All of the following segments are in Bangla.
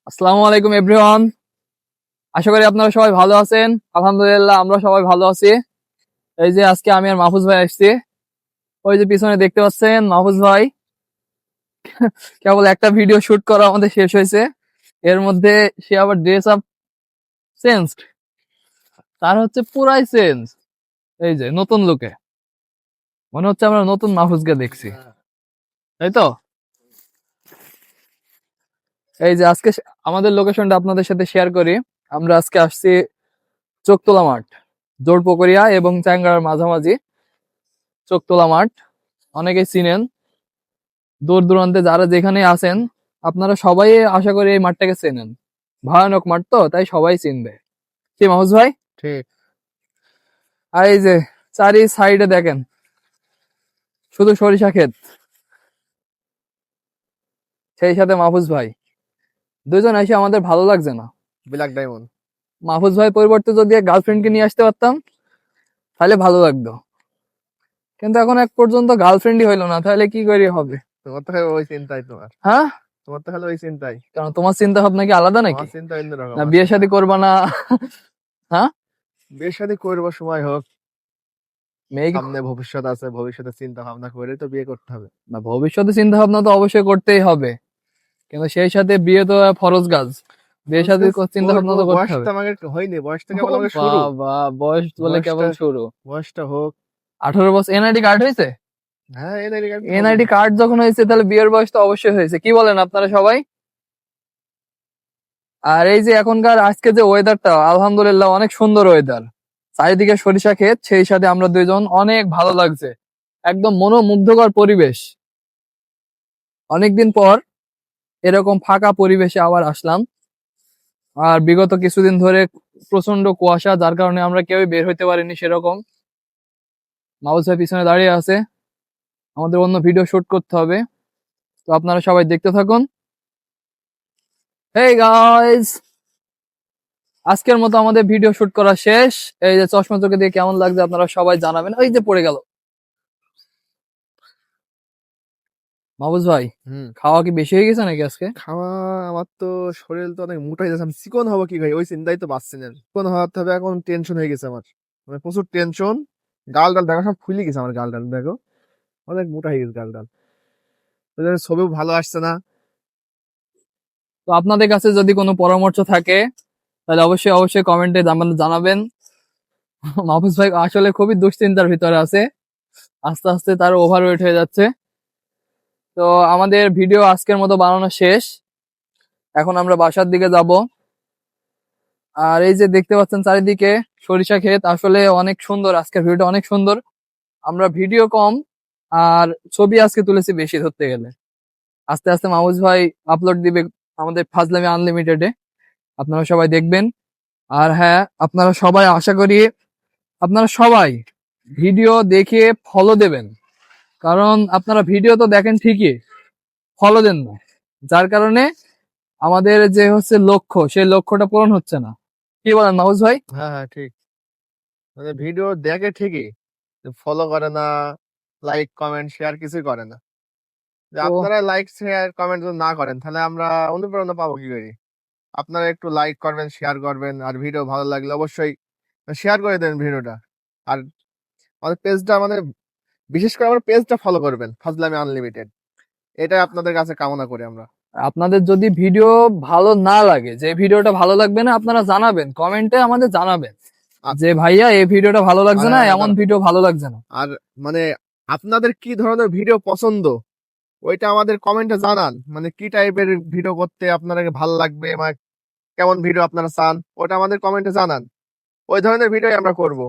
আসসালামু আলাইকুম এভরিওয়ান। আশা করি আপনারা সবাই ভালো আছেন। আলহামদুলিল্লাহ আমরা সবাই ভালো আছি। এই যে আজকে আমি আর মাহফুজ ভাই আসছি। ওই যে পিছনে দেখতে পাচ্ছেন মাহফুজ ভাই কেবল একটা ভিডিও শুট করা আমাদের শেষ হয়েছে, এর মধ্যে সে আবার ড্রেস আপ চেঞ্জ, তার হচ্ছে পুরাই চেঞ্জ। এই যে নতুন লুকে মনে হচ্ছে আমরা নতুন মাহফুজকে দেখছি, তাই তো? এই যে আজকে আমাদের লোকেশনটা আপনাদের সাথে শেয়ার করি। আমরা আজকে আসছি চোখতলা মাঠ, জোড়পুকুরিয়া এবং চ্যাংড়ার মাঝামাঝি চোখতলা মাঠ। অনেকেই চিনেন, দূর দূরান্তে যারা যেখানে আছেন আপনারা সবাই আশা করি এই মাঠটাকে চেনেন। ভয়ানক মাঠ তো, তাই সবাই চিনবে। কি মাহফুজ ভাই? ঠিক। আর এই যে চারি সাইডে দেখেন শুধু সরিষা ক্ষেত, সেই সাথে মাহফুজ ভাই। দুজন এসে আমাদের ভালো লাগছে না। Black diamond. মাহফুজ ভাই পরিবর্তে যদি এক গার্লফ্রেন্ডকে নিয়ে আসতে পারতাম তাহলে ভালো লাগতো, কিন্তু এখন এক পর্যন্ত গার্লফ্রেন্ডই হইলো না, তাহলে কি করে হবে? তোমার তো খালি ওই চিন্তাই তোমার। হ্যাঁ, তোমার তো খালি ওই চিন্তাই। কারণ তোমার চিন্তা ভাবনা কি আলাদা নাকি? আমার চিন্তা অন্যরকম না বিয়ে আছে। শাদী করবা না? হ্যাঁ, বিয়ে শাদী করবো, সময় হোক। মেয়ে কি? সামনে ভবিষ্যৎ আছে, ভবিষ্যতে চিন্তা ভাবনা করে তো বিয়ে করতে হবে। না, ভবিষ্যতে চিন্তা ভাবনা তো অবশ্যই করতেই হবে, কিন্তু সেই সাথে বিয়ে তো ফরজ কাজ। বিয়ে খরচ শাদীর কাজ চিন্তা ভাবনা করবো, তো করতে হবে। বয়সটা আমাকে হয়নি, বয়সটা ও কেবল আমাকে শুরু। বাবা, বয়স বলে বয়সটা কেবল শুরু। বয়সটা হোক। 18 বছর এনআইডি কার্ড হয়েছে? হ্যাঁ, এই নারী হবে। এনআইডি কার্ড যখন হয়েছে তাহলে বিয়ের বয়স তো অবশ্যই হয়েছে, কি বলেন আপনারা সবাই? আর এই যে এখনকার আজকে যে ওয়েদারটা আলহামদুলিল্লাহ অনেক সুন্দর ওয়েদার, চারিদিকে সরিষা ক্ষেত, সেই সাথে আমরা দুইজন অনেক ভালো লাগছে, একদম মনোমুগ্ধকর পরিবেশ। অনেকদিন পর এরকম ফাঁকা পরিবেশে আবার আসলাম। আর বিগত কিছুদিন ধরে প্রচন্ড কুয়াশা, যার কারণে আমরা কেউই বের হইতে পারিনি সেরকম। মাউস ভাই পিছনে দাঁড়িয়ে আছে, আমাদের অন্য ভিডিও শুট করতে হবে, তো আপনারা সবাই দেখতে থাকুন। হেই গাইস, আজকের মতো আমাদের ভিডিও শুট করা শেষ। এই যে চশমা চোখে দিয়ে কেমন লাগছে আপনারা সবাই জানাবেন। ওই যে পড়ে গেল মাহবুজ ভাই, হুম। খাওয়া কি বেশি হয়ে গেছে নাকি আজকে? খাওয়া, আমার তো শরীর তো অনেক মোটাই যাচ্ছে, আমি চিকন হবো কি ভাই, ওই চিন্তাই তো পাচ্ছি না। চিকন হওয়ার হবে, এখন টেনশন হয়ে গেছে আমার, মানে প্রচুর টেনশন। গাল ডাল দেখো সব ফুলে গেছে আমার, গাল ডাল দেখো অনেক মোটা হয়ে গেছে গাল ডাল। ছবিও ভালো আসছে না। তো আপনাদের কাছে যদি কোনো পরামর্শ থাকে তাহলে অবশ্যই অবশ্যই কমেন্টে জানাবেন। মাহফুজ ভাই আসলে খুবই দুশ্চিন্তার ভিতরে আছে, আস্তে আস্তে তার ওভারওয়েট হয়ে যাচ্ছে। তো আমাদের ভিডিও আজকের মতো বানানো শেষ, এখন আমরা বাসার দিকে যাব। আর এই যে দেখতে পাচ্ছেন চারিদিকে সরিষা ক্ষেত, আসলে অনেক সুন্দর, আজকের ভিডিওটা অনেক সুন্দর। আমরা ভিডিও কম আর ছবি আজকে তুলেছি বেশি ধরতে গেলে। আস্তে আস্তে মাহফুজ ভাই আপলোড দিবে আমাদের ফাজলামি আনলিমিটেডে, আপনারা সবাই দেখবেন। আর হ্যাঁ, আপনারা সবাই আশা করি আপনারা সবাই ভিডিও দেখে ফলো দেবেন, কারণ আপনারা ভিডিও তো দেখেন ঠিকই, ফলো দেন না, যার কারণে আমাদের যে হচ্ছে লক্ষ্য, সেই লক্ষ্যটা পূরণ হচ্ছে না। কি বলেন মাহফুজ ভাই? হ্যাঁ হ্যাঁ, ঠিক। মানে ভিডিও দেখে ঠিকই, ফলো করে না, লাইক কমেন্ট শেয়ার কিছুই করে না। যে তো আপনারা লাইক শেয়ার কমেন্ট যদি না করেন তাহলে আমরা অনুপ্রেরণা পাবো কি করে? আপনারা একটু লাইক করবেন, শেয়ার করবেন, আর ভিডিও ভালো লাগলে অবশ্যই শেয়ার করে দেন ভিডিওটা। আর আমাদের পেজটা, আমাদের বিশেষ করে আমার পেজটা ফলো করবেন, ফাজলামি আনলিমিটেড। এটাই আপনাদের কাছে কামনা করি আমরা। আপনাদের যদি ভিডিও ভালো না লাগে, যে ভিডিওটা ভালো লাগবে না, আপনারা জানাবেন, কমেন্টে আমাদের জানাবেন আর যে ভাইয়া এই ভিডিওটা ভালো লাগছে আর না, হ্যাঁ, এমন ভিডিও ভালো লাগছে না। আর মানে আপনাদের কি ধরনের ভিডিও পছন্দ ওইটা আমাদের কমেন্টে জানান। মানে কি টাইপের ভিডিও করতে আপনাদের ভালো লাগবে, মানে কেমন ভিডিও আপনারা চান, ওটা আমাদের কমেন্টে জানান। ওই ধরনের ভিডিও আমরা করব।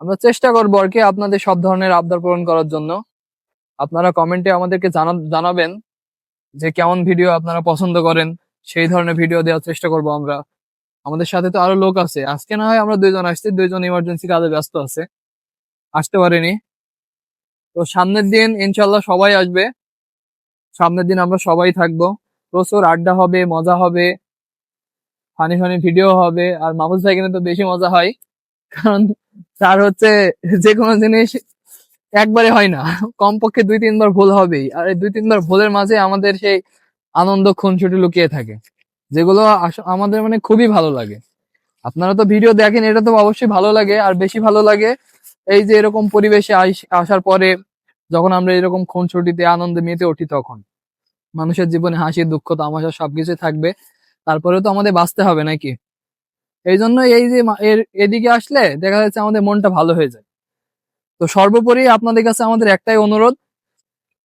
আমরা চেষ্টা করবো আর কি আপনাদের সব ধরনের আবদার পূরণ করার জন্য। আপনারা কমেন্টে আমাদেরকে জানাবেন যে কেমন ভিডিও আপনারা পছন্দ করেন, সেই ধরনের ভিডিও দেওয়ার চেষ্টা করব আমরা। আমাদের সাথে তো আরো লোক আছে, আজকে না হয় আমরা দুইজন আসছি, দুইজন ইমার্জেন্সি কাজে ব্যস্ত আছে, আসতে পারিনি। তো সামনের দিন ইনশাল্লাহ সবাই আসবে, সামনের দিন আমরা সবাই থাকবো, প্রচুর আড্ডা হবে, মজা হবে, ফানি ফানি ভিডিও হবে। আর মাহফুজ ভাই কিন্তু তো বেশি মজা হয়, কারণ তার হচ্ছে যে কোনো জিনিস একবারে হয় না, কমপক্ষে 2-3 বার ভুল হবেই, আর এই 2-3 বার ভুলের মাঝে আমাদের সেই আনন্দ খুনসুটি লুকিয়ে থাকে, যেগুলো আমাদের মানে খুবই ভালো লাগে। আপনারা তো ভিডিও দেখেন, এটা তো অবশ্যই ভালো লাগে। আর বেশি ভালো লাগে এই যে এরকম পরিবেশে আসার পরে, যখন আমরা এরকম খুনসুটিতে আনন্দে মেতে উঠি, তখন মানুষের জীবনে হাসি দুঃখ তামাশা সবকিছু থাকবে, তারপরেও তো আমাদের বাঁচতে হবে নাকি? এই জন্য এই যে এদিকে আসলে দেখা যাচ্ছে আমাদের মনটা ভালো হয়ে যায়। তো সর্বোপরি আপনাদের কাছে আমাদের একটাই অনুরোধ,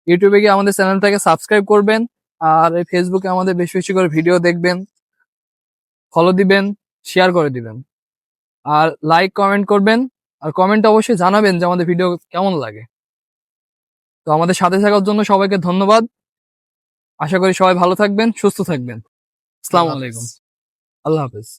ইউটিউবে গিয়ে আমাদের চ্যানেলটাকে সাবস্ক্রাইব করবেন, আর এই ফেসবুকে আমাদের বেশি বেশি করে ভিডিও দেখবেন, ফলো দিবেন, শেয়ার করে দিবেন, আর লাইক কমেন্ট করবেন। আর কমেন্টে অবশ্যই জানাবেন যে আমাদের ভিডিও কেমন লাগে। তো আমাদের সাথে থাকার জন্য সবাইকে ধন্যবাদ। আশা করি সবাই ভালো থাকবেন, সুস্থ থাকবেন। আসসালামু আল্লাহ হাফেজ। আলাইকুম। আল্লাহ হাফেজ।